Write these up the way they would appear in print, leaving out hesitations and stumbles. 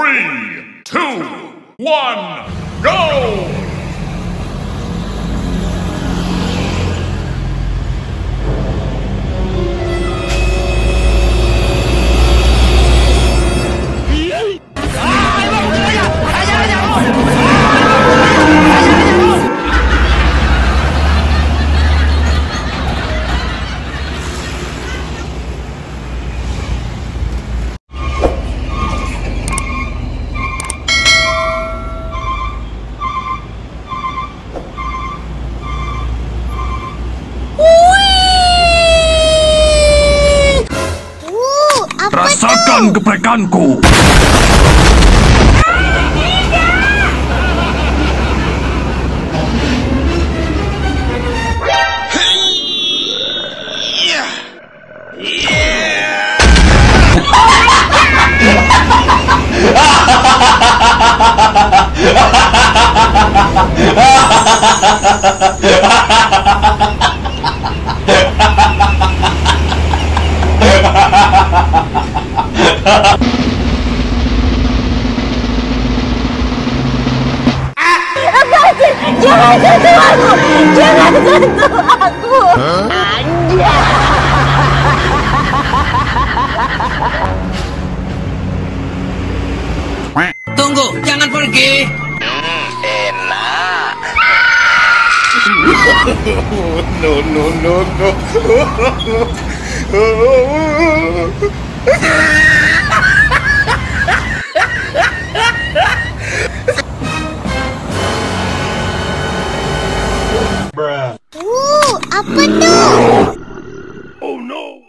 3, 2, 1, go! Rasakan geprekanku. Jangan sentuh aku! Jangan sentuh aku! Anda! Tunggu, jangan pergi! Enak! No. Apa tuh? Oh no.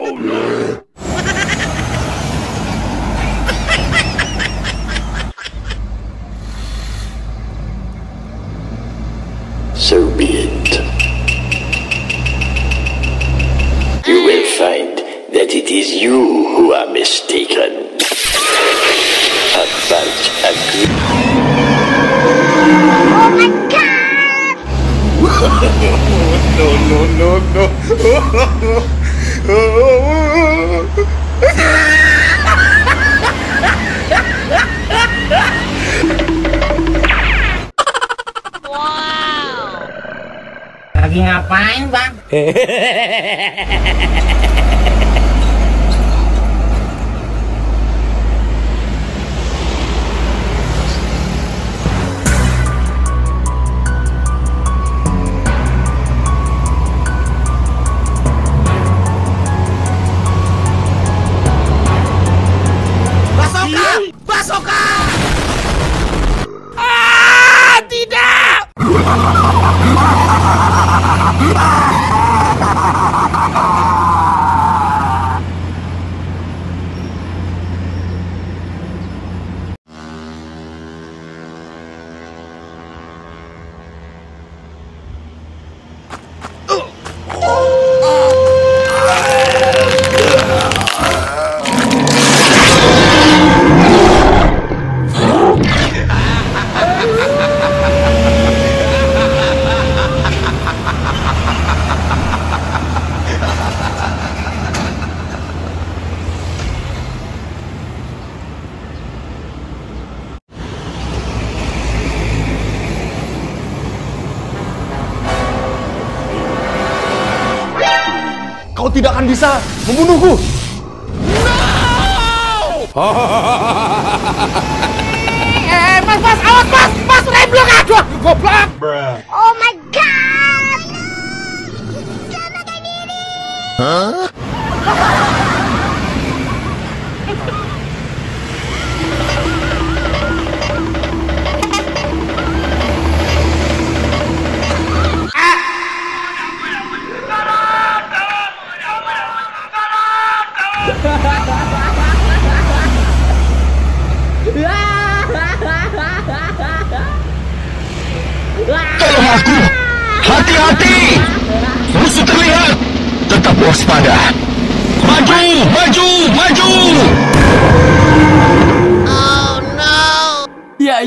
So be it. You will find that it is you who are mistaken. A bunch of good. Oh my god! Wow. Lagi ngapain, Bang? Basoka! Ah, tidak! Kau tidak akan bisa membunuhku. Mas, awas, mas, reblok, aduh, goblok. Oh my god! Selamatkan diri! Tolong aku! Hati-hati! Musuh terlihat! Tetap waspada! Maju! Oh no! Ya.